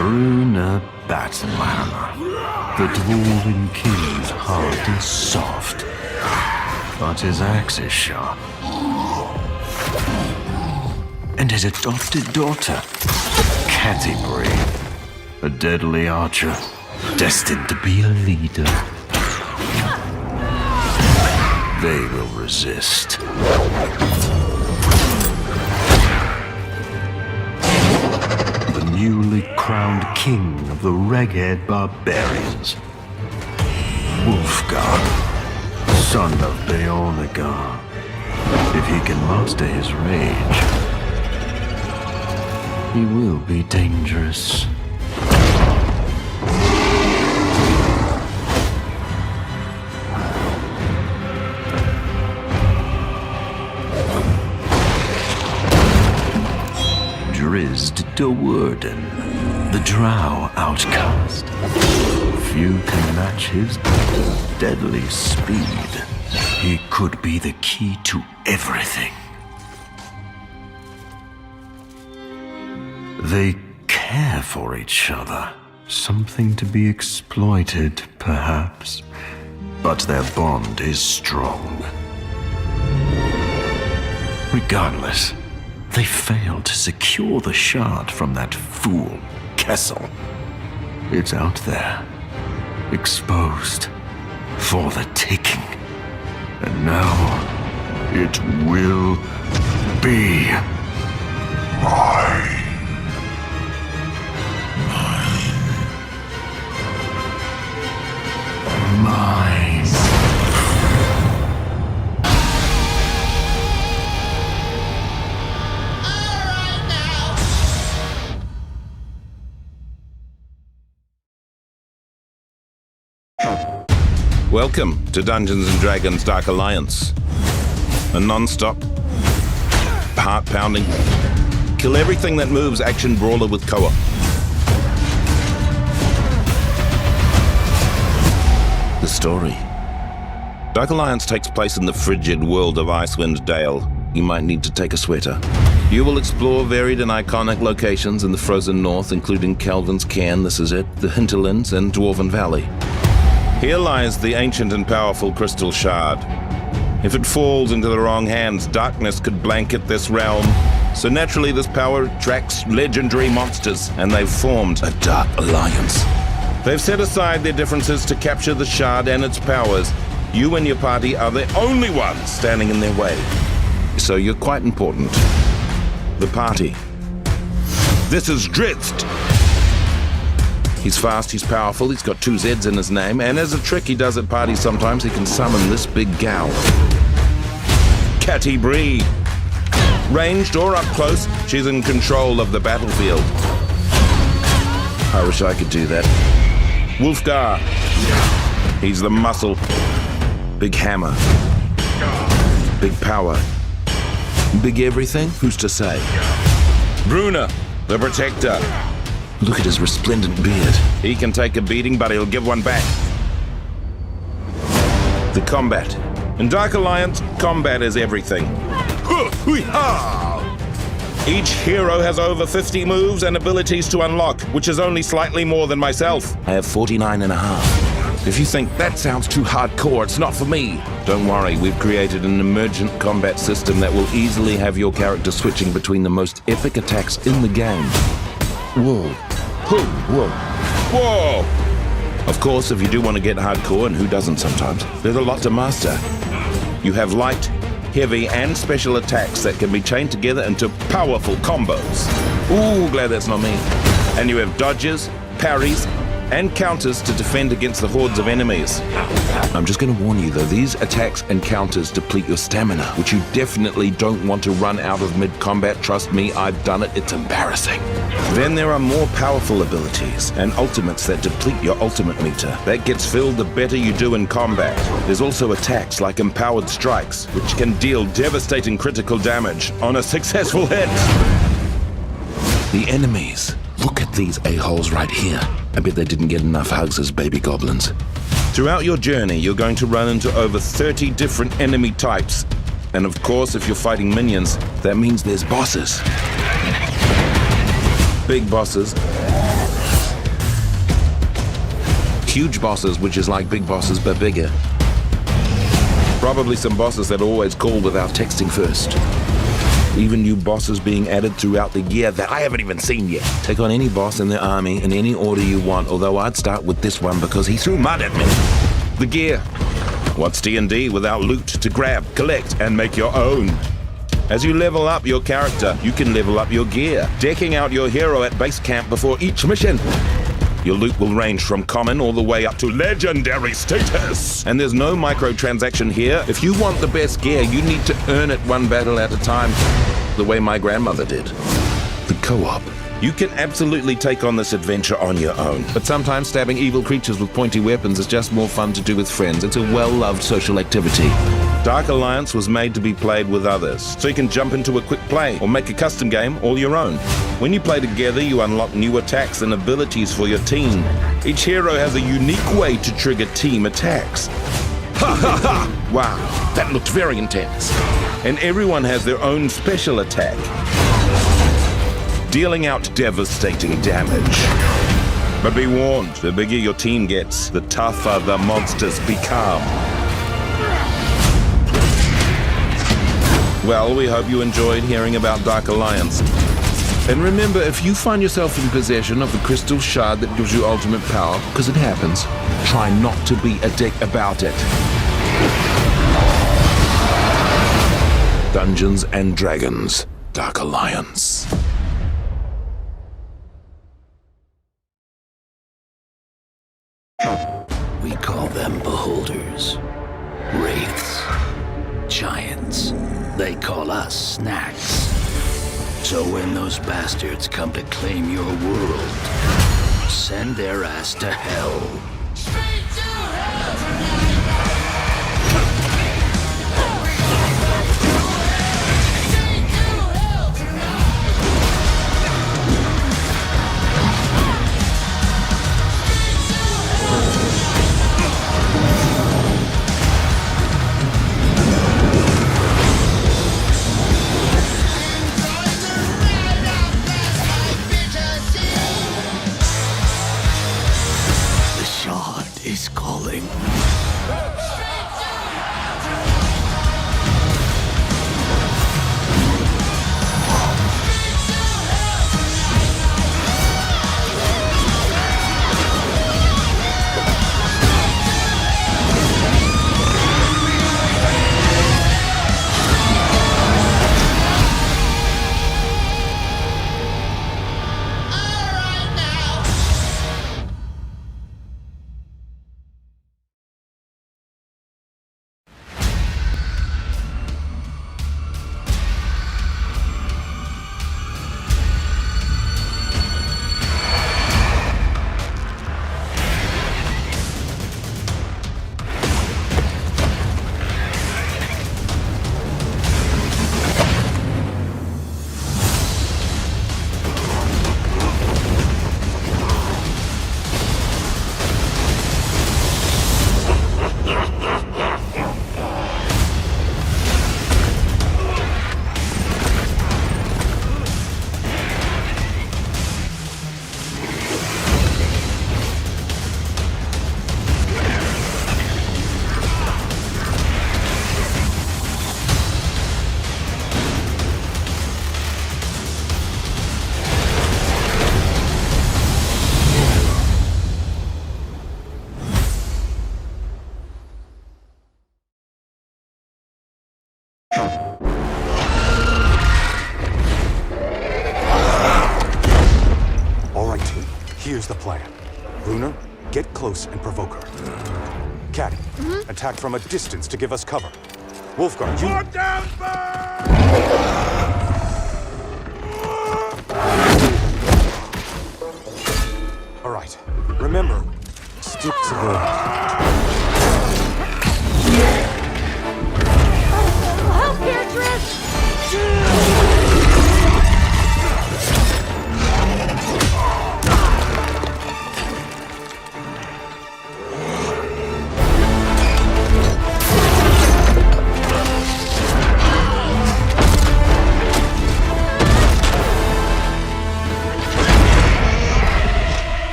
Bruenor Battlehammer. The Dwarven King's heart is soft, but his axe is sharp. And his adopted daughter, Catti-brie, a deadly archer, destined to be a leader. They will resist. The newly crowned king of the Reghead barbarians, Wulfgar, son of Bruenor. If he can master his rage, he will be dangerous. Drizzt Do'Urden, the drow outcast. Few can match his deadly speed. He could be the key to everything. They care for each other. Something to be exploited, perhaps. But their bond is strong. Regardless, they failed to secure the shard from that fool, Kessel. It's out there, exposed, for the taking. And now, it will be mine. Mine. Welcome to Dungeons & Dragons Dark Alliance. A non-stop, heart-pounding, kill everything that moves action brawler with co-op. The story. Dark Alliance takes place in the frigid world of Icewind Dale. You might need to take a sweater. You will explore varied and iconic locations in the frozen north, including Calvin's Cairn, this is it, the Hinterlands, and Dwarven Valley. Here lies the ancient and powerful Crystal Shard. If it falls into the wrong hands, darkness could blanket this realm. So naturally this power attracts legendary monsters, and they've formed a Dark Alliance. They've set aside their differences to capture the shard and its powers. You and your party are the only ones standing in their way. So you're quite important. The party. This is Drizzt. He's fast, he's powerful, he's got 2 Z's in his name, and as a trick he does at parties sometimes, he can summon this big gal. Catti-brie. Ranged or up close, she's in control of the battlefield. I wish I could do that. Wulfgar. He's the muscle. Big hammer. Big power. Big everything? Who's to say? Bruenor, the protector. Look at his resplendent beard. He can take a beating, but he'll give one back. The combat. In Dark Alliance, combat is everything. Each hero has over 50 moves and abilities to unlock, which is only slightly more than myself. I have 49 and a half. If you think that sounds too hardcore, it's not for me. Don't worry, we've created an emergent combat system that will easily have your character switching between the most epic attacks in the game. Whoa. Whoa. Whoa! Of course, if you do want to get hardcore, and who doesn't sometimes, there's a lot to master. You have light, heavy, and special attacks that can be chained together into powerful combos. Ooh, glad that's not me. And you have dodges, parries, and counters to defend against the hordes of enemies. I'm just going to warn you though, these attacks and counters deplete your stamina, which you definitely don't want to run out of mid-combat. Trust me, I've done it, it's embarrassing. Then there are more powerful abilities and ultimates that deplete your ultimate meter. That gets filled the better you do in combat. There's also attacks like empowered strikes, which can deal devastating critical damage on a successful hit. The enemies. Look at these a-holes right here. I bet they didn't get enough hugs as baby goblins. Throughout your journey, you're going to run into over 30 different enemy types. And of course, if you're fighting minions, that means there's bosses. Big bosses, huge bosses, which is like big bosses but bigger. Probably some bosses that always call without texting first. Even new bosses being added throughout the year that I haven't even seen yet. Take on any boss in the army in any order you want, although I'd start with this one because he threw mud at me. The gear. What's D&D without loot to grab, collect, and make your own? As you level up your character, you can level up your gear, decking out your hero at base camp before each mission. Your loot will range from common all the way up to legendary status. And there's no microtransaction here. If you want the best gear, you need to earn it one battle at a time, the way my grandmother did. The co-op. You can absolutely take on this adventure on your own, but sometimes stabbing evil creatures with pointy weapons is just more fun to do with friends. It's a well-loved social activity. Dark Alliance was made to be played with others, so you can jump into a quick play or make a custom game all your own. When you play together, you unlock new attacks and abilities for your team. Each hero has a unique way to trigger team attacks. Ha ha ha! Wow, that looked very intense. And everyone has their own special attack, dealing out devastating damage. But be warned, the bigger your team gets, the tougher the monsters become. Well, we hope you enjoyed hearing about Dark Alliance. And remember, if you find yourself in possession of the crystal shard that gives you ultimate power, because it happens, try not to be a dick about it. Dungeons and Dragons, Dark Alliance. We call them beholders, wraiths, giants. They call us snacks. So when those bastards come to claim your world, send their ass to hell. Is calling. Here's the plan. Bruenor, get close and provoke her. Catti, attack from a distance to give us cover. Wulfgar, you... Put down bird! All right. Remember, stick to the... Help here, Drizzt!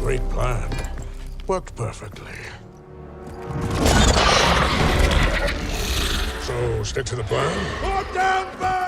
Great plan. Worked perfectly. So, stick to the plan? Put down,